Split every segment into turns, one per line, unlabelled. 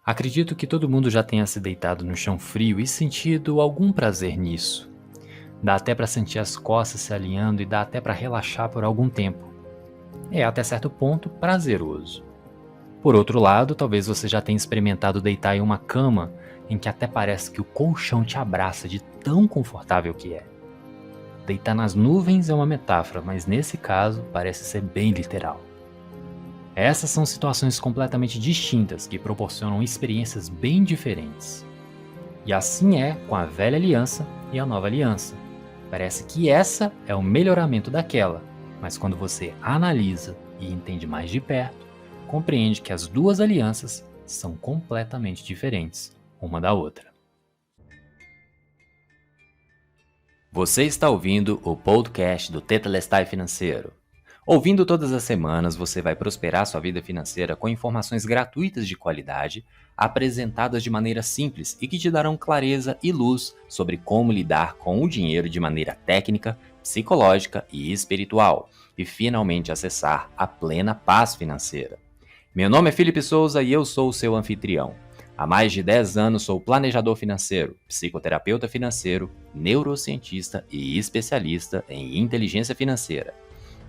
Acredito que todo mundo já tenha se deitado no chão frio e sentido algum prazer nisso. Dá até para sentir as costas se alinhando e dá até para relaxar por algum tempo. É até certo ponto prazeroso. Por outro lado, talvez você já tenha experimentado deitar em uma cama em que até parece que o colchão te abraça de tão confortável que é. Deitar nas nuvens é uma metáfora, mas nesse caso parece ser bem literal. Essas são situações completamente distintas que proporcionam experiências bem diferentes. E assim é com a velha aliança e a nova aliança. Parece que essa é o melhoramento daquela, mas quando você analisa e entende mais de perto, compreende que as duas alianças são completamente diferentes uma da outra. Você está ouvindo o podcast do Tetelestai Financeiro. Ouvindo todas as semanas, você vai prosperar sua vida financeira com informações gratuitas de qualidade, apresentadas de maneira simples e que te darão clareza e luz sobre como lidar com o dinheiro de maneira técnica, psicológica e espiritual, e finalmente acessar a plena paz financeira. Meu nome é Felipe Souza e eu sou o seu anfitrião. Há mais de 10 anos sou planejador financeiro, psicoterapeuta financeiro, neurocientista e especialista em inteligência financeira.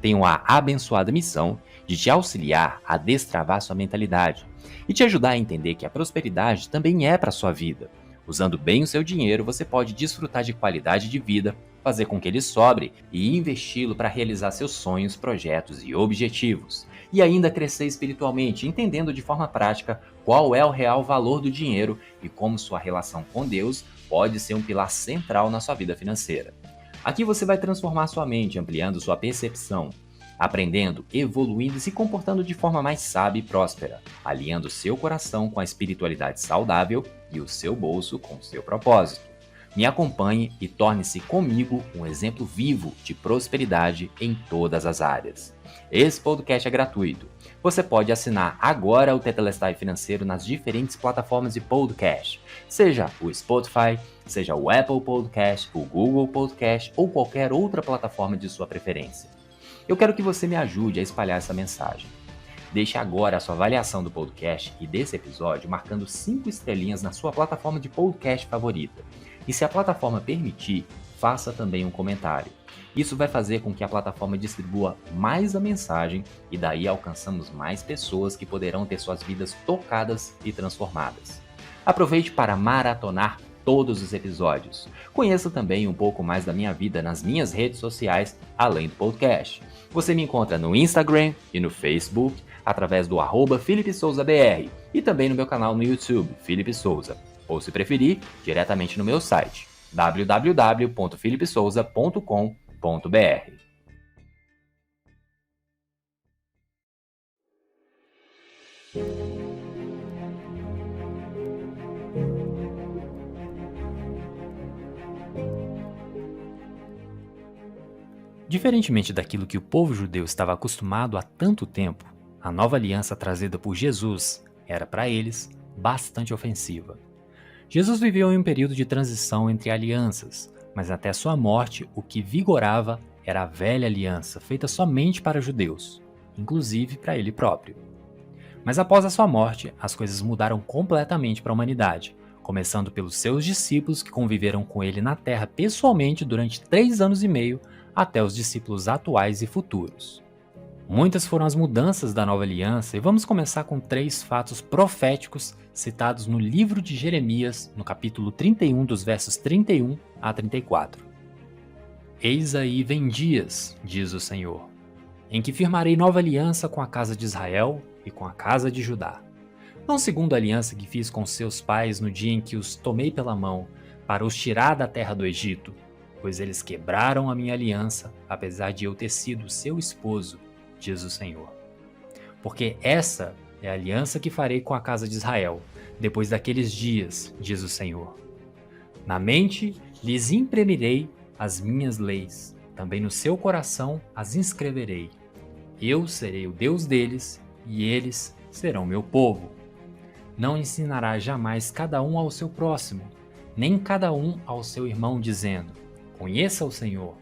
Tenho a abençoada missão de te auxiliar a destravar sua mentalidade e te ajudar a entender que a prosperidade também é para a sua vida. Usando bem o seu dinheiro, você pode desfrutar de qualidade de vida, fazer com que ele sobre e investi-lo para realizar seus sonhos, projetos e objetivos. E ainda crescer espiritualmente, entendendo de forma prática qual é o real valor do dinheiro e como sua relação com Deus pode ser um pilar central na sua vida financeira. Aqui você vai transformar sua mente, ampliando sua percepção, aprendendo, evoluindo e se comportando de forma mais sábia e próspera, alinhando seu coração com a espiritualidade saudável e o seu bolso com o seu propósito. Me acompanhe e torne-se comigo um exemplo vivo de prosperidade em todas as áreas. Esse podcast é gratuito. Você pode assinar agora o Tetelestai Financeiro nas diferentes plataformas de podcast, seja o Spotify, seja o Apple Podcast, o Google Podcast ou qualquer outra plataforma de sua preferência. Eu quero que você me ajude a espalhar essa mensagem. Deixe agora a sua avaliação do podcast e desse episódio marcando 5 estrelinhas na sua plataforma de podcast favorita. E se a plataforma permitir, faça também um comentário. Isso vai fazer com que a plataforma distribua mais a mensagem e daí alcançamos mais pessoas que poderão ter suas vidas tocadas e transformadas. Aproveite para maratonar todos os episódios. Conheça também um pouco mais da minha vida nas minhas redes sociais, além do podcast. Você me encontra no Instagram e no Facebook, através do @FelipeSouzaBR e também no meu canal no YouTube, Felipe Souza. Ou se preferir, diretamente no meu site, www.felipesouza.com.br. Diferentemente daquilo que o povo judeu estava acostumado há tanto tempo, a nova aliança trazida por Jesus era para eles bastante ofensiva. Jesus viveu em um período de transição entre alianças, mas até sua morte o que vigorava era a velha aliança, feita somente para judeus, inclusive para ele próprio. Mas após a sua morte, as coisas mudaram completamente para a humanidade, começando pelos seus discípulos que conviveram com ele na Terra pessoalmente durante 3 anos e meio, até os discípulos atuais e futuros. Muitas foram as mudanças da nova aliança e vamos começar com 3 fatos proféticos citados no livro de Jeremias, no capítulo 31, dos versos 31 a 34. Eis aí vem dias, diz o Senhor, em que firmarei nova aliança com a casa de Israel e com a casa de Judá. Não segundo a aliança que fiz com seus pais no dia em que os tomei pela mão para os tirar da terra do Egito, pois eles quebraram a minha aliança, apesar de eu ter sido seu esposo, diz o Senhor. Porque essa é a aliança que farei com a casa de Israel, depois daqueles dias, diz o Senhor. Na mente lhes imprimirei as minhas leis, também no seu coração as inscreverei. Eu serei o Deus deles, e eles serão meu povo. Não ensinará jamais cada um ao seu próximo, nem cada um ao seu irmão, dizendo: conheça o Senhor,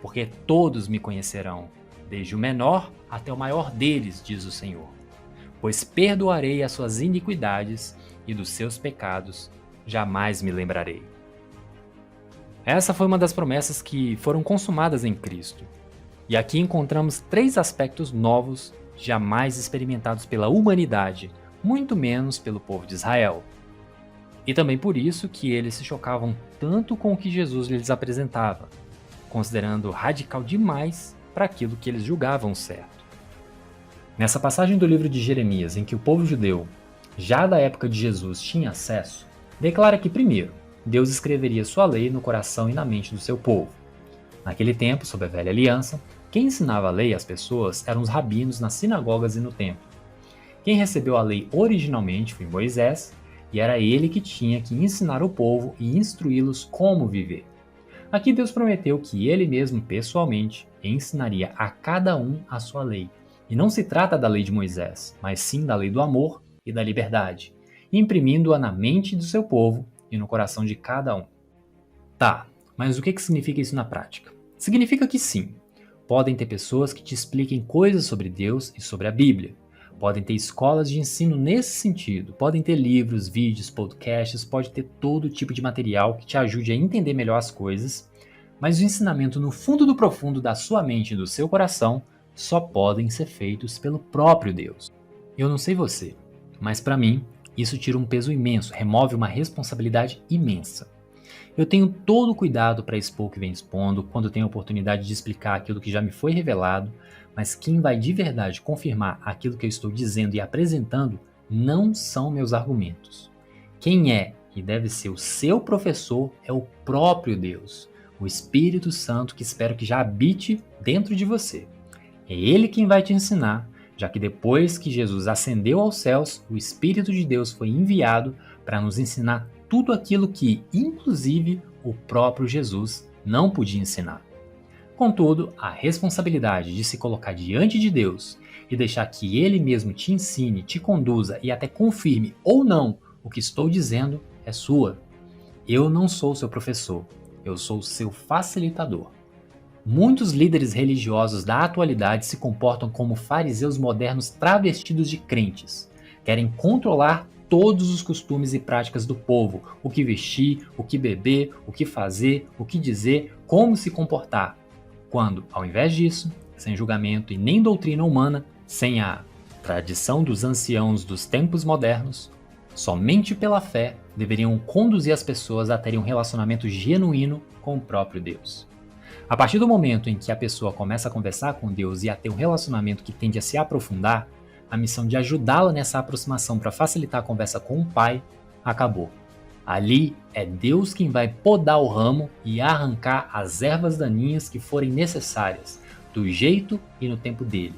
porque todos me conhecerão, desde o menor até o maior deles, diz o Senhor. Pois perdoarei as suas iniquidades e dos seus pecados jamais me lembrarei. Essa foi uma das promessas que foram consumadas em Cristo. E aqui encontramos 3 aspectos novos jamais experimentados pela humanidade, muito menos pelo povo de Israel. E também por isso que eles se chocavam tanto com o que Jesus lhes apresentava, considerando radical demais para aquilo que eles julgavam certo. Nessa passagem do livro de Jeremias, em que o povo judeu, já da época de Jesus, tinha acesso, declara que, primeiro, Deus escreveria sua lei no coração e na mente do seu povo. Naquele tempo, sob a velha aliança, quem ensinava a lei às pessoas eram os rabinos nas sinagogas e no templo. Quem recebeu a lei originalmente foi Moisés, e era ele que tinha que ensinar o povo e instruí-los como viver. Aqui Deus prometeu que ele mesmo, pessoalmente, ensinaria a cada um a sua lei. E não se trata da lei de Moisés, mas sim da lei do amor e da liberdade, imprimindo-a na mente do seu povo e no coração de cada um. Tá, mas o que significa isso na prática? Significa que sim, podem ter pessoas que te expliquem coisas sobre Deus e sobre a Bíblia. Podem ter escolas de ensino nesse sentido, podem ter livros, vídeos, podcasts, pode ter todo tipo de material que te ajude a entender melhor as coisas, mas o ensinamento no fundo do profundo da sua mente e do seu coração só podem ser feitos pelo próprio Deus. Eu não sei você, mas para mim, isso tira um peso imenso, remove uma responsabilidade imensa. Eu tenho todo o cuidado para expor o que vem expondo, quando tenho a oportunidade de explicar aquilo que já me foi revelado, mas quem vai de verdade confirmar aquilo que eu estou dizendo e apresentando não são meus argumentos. Quem é e deve ser o seu professor é o próprio Deus, o Espírito Santo, que espero que já habite dentro de você. É Ele quem vai te ensinar, já que depois que Jesus ascendeu aos céus, o Espírito de Deus foi enviado para nos ensinar tudo aquilo que, inclusive, o próprio Jesus não podia ensinar. Contudo, a responsabilidade de se colocar diante de Deus e deixar que Ele mesmo te ensine, te conduza e até confirme ou não o que estou dizendo é sua. Eu não sou seu professor, eu sou seu facilitador. Muitos líderes religiosos da atualidade se comportam como fariseus modernos travestidos de crentes. Querem controlar todos os costumes e práticas do povo, o que vestir, o que beber, o que fazer, o que dizer, como se comportar. Quando, ao invés disso, sem julgamento e nem doutrina humana, sem a tradição dos anciãos dos tempos modernos, somente pela fé deveriam conduzir as pessoas a terem um relacionamento genuíno com o próprio Deus. A partir do momento em que a pessoa começa a conversar com Deus e a ter um relacionamento que tende a se aprofundar, a missão de ajudá-la nessa aproximação para facilitar a conversa com o Pai acabou. Ali é Deus quem vai podar o ramo e arrancar as ervas daninhas que forem necessárias, do jeito e no tempo dele.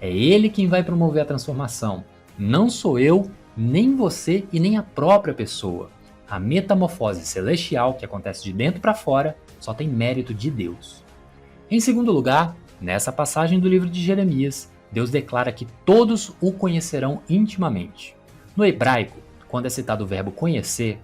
É Ele quem vai promover a transformação. Não sou eu, nem você e nem a própria pessoa. A metamorfose celestial que acontece de dentro para fora só tem mérito de Deus. Em segundo lugar, nessa passagem do livro de Jeremias, Deus declara que todos o conhecerão intimamente. No hebraico, quando é citado o verbo conhecer,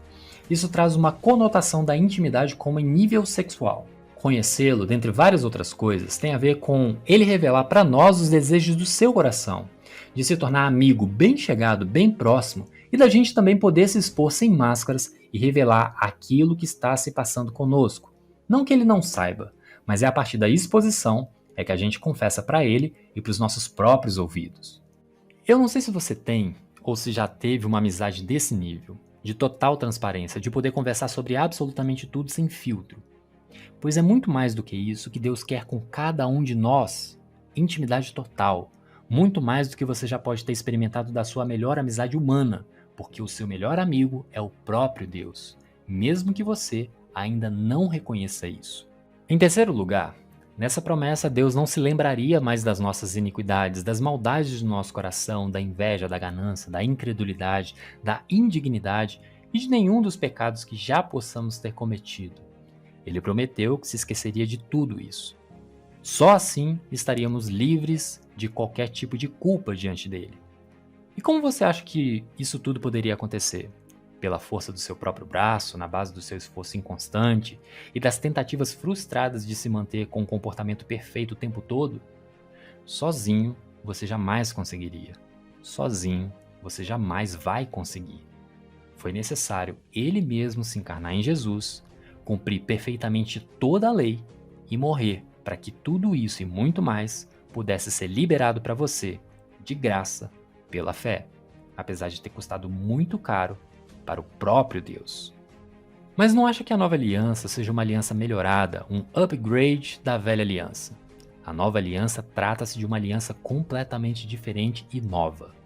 isso traz uma conotação da intimidade como em nível sexual. Conhecê-lo, dentre várias outras coisas, tem a ver com ele revelar para nós os desejos do seu coração, de se tornar amigo bem chegado, bem próximo, e da gente também poder se expor sem máscaras e revelar aquilo que está se passando conosco. Não que ele não saiba, mas é a partir da exposição é que a gente confessa para ele e para os nossos próprios ouvidos. Eu não sei se você tem ou se já teve uma amizade desse nível, de total transparência, de poder conversar sobre absolutamente tudo sem filtro. Pois é muito mais do que isso que Deus quer com cada um de nós, intimidade total, muito mais do que você já pode ter experimentado da sua melhor amizade humana, porque o seu melhor amigo é o próprio Deus, mesmo que você ainda não reconheça isso. Em terceiro lugar, nessa promessa Deus não se lembraria mais das nossas iniquidades, das maldades do nosso coração, da inveja, da ganância, da incredulidade, da indignidade e de nenhum dos pecados que já possamos ter cometido. Ele prometeu que se esqueceria de tudo isso. Só assim estaríamos livres de qualquer tipo de culpa diante dele. E como você acha que isso tudo poderia acontecer? Pela força do seu próprio braço, na base do seu esforço inconstante e das tentativas frustradas de se manter com um comportamento perfeito o tempo todo? Sozinho, você jamais conseguiria. Sozinho, você jamais vai conseguir. foi necessário ele mesmo se encarnar em Jesus, cumprir perfeitamente toda a lei e morrer para que tudo isso e muito mais pudesse ser liberado para você, de graça, pela fé, apesar de ter custado muito caro para o próprio Deus. Mas não acha que a nova aliança seja uma aliança melhorada, um upgrade da velha aliança? A nova aliança trata-se de uma aliança completamente diferente e nova.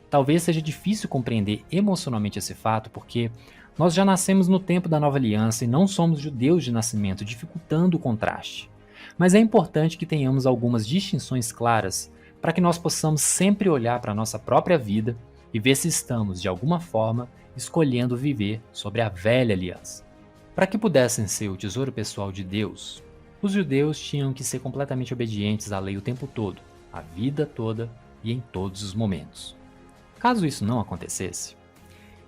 Talvez seja difícil compreender emocionalmente esse fato porque nós já nascemos no tempo da nova aliança e não somos judeus de nascimento, dificultando o contraste. Mas é importante que tenhamos algumas distinções claras para que nós possamos sempre olhar para a nossa própria vida e ver se estamos, de alguma forma, escolhendo viver sobre a velha aliança. Para que pudessem ser o tesouro pessoal de Deus, os judeus tinham que ser completamente obedientes à lei o tempo todo, a vida toda e em todos os momentos. Caso isso não acontecesse,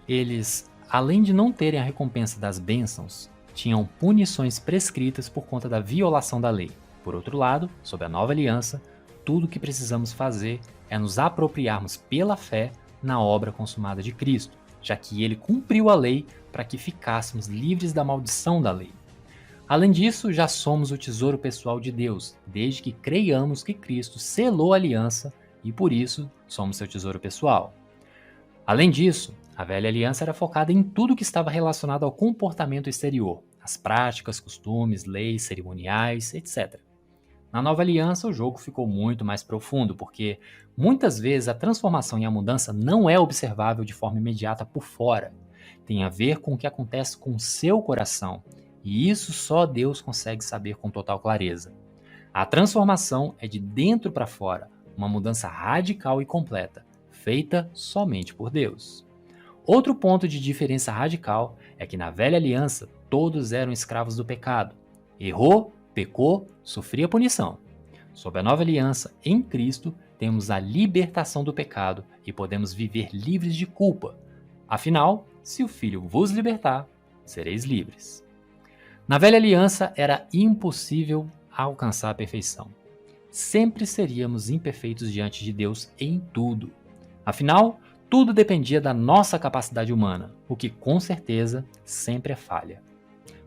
eles, além de não terem a recompensa das bênçãos, tinham punições prescritas por conta da violação da lei. Por outro lado, sob a nova aliança, tudo o que precisamos fazer é nos apropriarmos pela fé na obra consumada de Cristo, já que ele cumpriu a lei para que ficássemos livres da maldição da lei. Além disso, já somos o tesouro pessoal de Deus, desde que creiamos que Cristo selou a aliança e por isso somos seu tesouro pessoal. Além disso, a velha aliança era focada em tudo que estava relacionado ao comportamento exterior, as práticas, costumes, leis, cerimoniais, etc. Na nova aliança, o jogo ficou muito mais profundo, porque muitas vezes a transformação e a mudança não é observável de forma imediata por fora. Tem a ver com o que acontece com o seu coração, e isso só Deus consegue saber com total clareza. A transformação é de dentro para fora, uma mudança radical e completa, feita somente por Deus. Outro ponto de diferença radical é que na velha aliança todos eram escravos do pecado. Errou, pecou, sofria punição. Sob a nova aliança, em Cristo, temos a libertação do pecado e podemos viver livres de culpa. Afinal, se o Filho vos libertar, sereis livres. Na velha aliança era impossível alcançar a perfeição. Sempre seríamos imperfeitos diante de Deus em tudo. Afinal, tudo dependia da nossa capacidade humana, o que com certeza sempre é falha.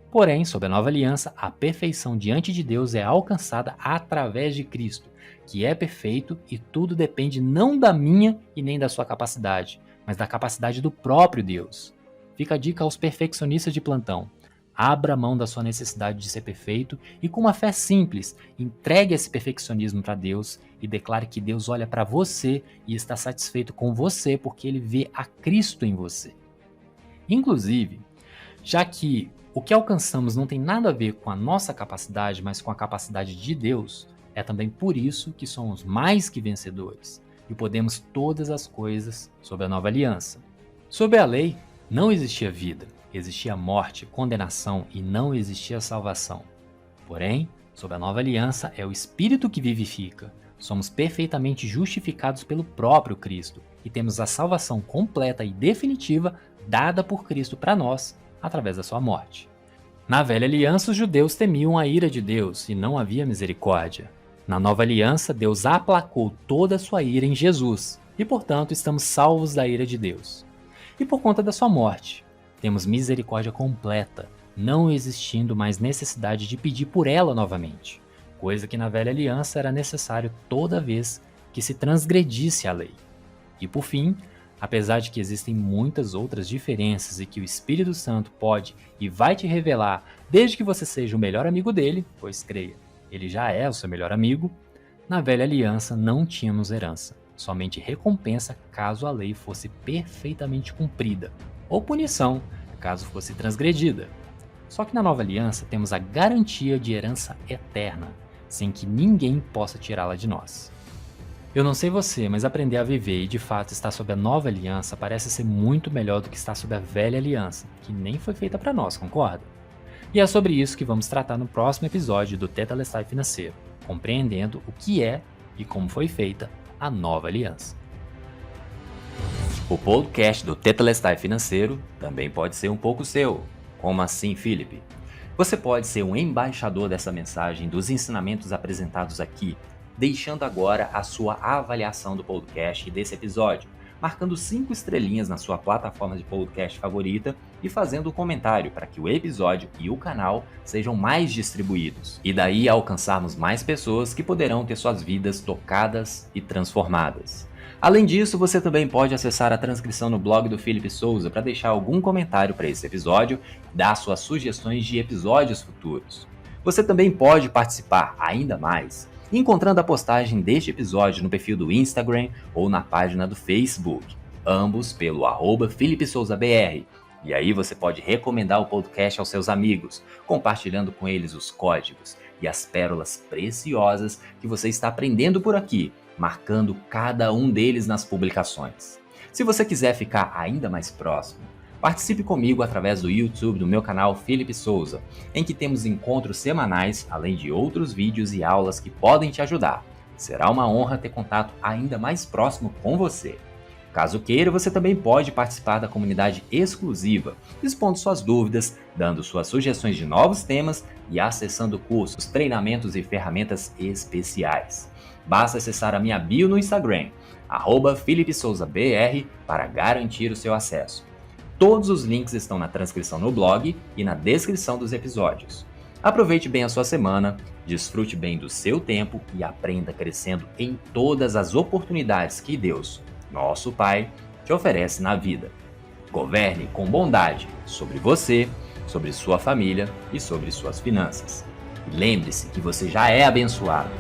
Porém, sob a nova aliança, a perfeição diante de Deus é alcançada através de Cristo, que é perfeito e tudo depende não da minha e nem da sua capacidade, mas da capacidade do próprio Deus. Fica a dica aos perfeccionistas de plantão. Abra mão da sua necessidade de ser perfeito e com uma fé simples, entregue esse perfeccionismo para Deus e declare que Deus olha para você e está satisfeito com você porque Ele vê a Cristo em você. Inclusive, já que o que alcançamos não tem nada a ver com a nossa capacidade, mas com a capacidade de Deus, é também por isso que somos mais que vencedores e podemos todas as coisas sob a nova aliança. Sob a lei, não existia vida. Existia morte, condenação e não existia salvação. Porém, sob a nova aliança é o Espírito que vivifica. Somos perfeitamente justificados pelo próprio Cristo e temos a salvação completa e definitiva dada por Cristo para nós através da sua morte. Na velha aliança, os judeus temiam a ira de Deus e não havia misericórdia. Na nova aliança, Deus aplacou toda a sua ira em Jesus e, portanto, estamos salvos da ira de Deus. E por conta da sua morte, temos misericórdia completa, não existindo mais necessidade de pedir por ela novamente, coisa que na velha aliança era necessário toda vez que se transgredisse a lei. E por fim, apesar de que existem muitas outras diferenças e que o Espírito Santo pode e vai te revelar desde que você seja o melhor amigo dele, pois creia, ele já é o seu melhor amigo, na velha aliança não tínhamos herança, somente recompensa caso a lei fosse perfeitamente cumprida, ou punição, caso fosse transgredida. Só que na nova aliança temos a garantia de herança eterna, sem que ninguém possa tirá-la de nós. Eu não sei você, mas aprender a viver e de fato estar sob a nova aliança parece ser muito melhor do que estar sob a velha aliança, que nem foi feita para nós, concorda? E é sobre isso que vamos tratar no próximo episódio do Tetelestai Financeiro, compreendendo o que é e como foi feita a nova aliança. O podcast do Tetelestai Financeiro também pode ser um pouco seu. Como assim, Felipe? Você pode ser um embaixador dessa mensagem, dos ensinamentos apresentados aqui, deixando agora a sua avaliação do podcast e desse episódio, marcando 5 estrelinhas na sua plataforma de podcast favorita e fazendo um comentário para que o episódio e o canal sejam mais distribuídos. E daí alcançarmos mais pessoas que poderão ter suas vidas tocadas e transformadas. Além disso, você também pode acessar a transcrição no blog do Felipe Souza para deixar algum comentário para esse episódio e dar suas sugestões de episódios futuros. Você também pode participar ainda mais encontrando a postagem deste episódio no perfil do Instagram ou na página do Facebook, ambos pelo @FelipeSouzaBR. E aí você pode recomendar o podcast aos seus amigos, compartilhando com eles os códigos e as pérolas preciosas que você está aprendendo por aqui, marcando cada um deles nas publicações. Se você quiser ficar ainda mais próximo, participe comigo através do YouTube do meu canal Felipe Souza, em que temos encontros semanais, além de outros vídeos e aulas que podem te ajudar. Será uma honra ter contato ainda mais próximo com você. Caso queira, você também pode participar da comunidade exclusiva, expondo suas dúvidas, dando suas sugestões de novos temas e acessando cursos, treinamentos e ferramentas especiais. Basta acessar a minha bio no Instagram, @FelipeSouzaBR, para garantir o seu acesso. Todos os links estão na transcrição no blog e na descrição dos episódios. Aproveite bem a sua semana, desfrute bem do seu tempo e aprenda crescendo em todas as oportunidades que Deus, nosso Pai, te oferece na vida. Governe com bondade sobre você, sobre sua família e sobre suas finanças. E lembre-se que você já é abençoado,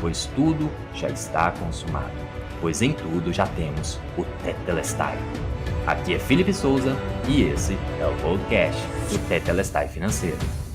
pois tudo já está consumado, pois em tudo já temos o Tetelestai. Aqui é Felipe Souza e esse é o podcast do Tetelestai Financeiro.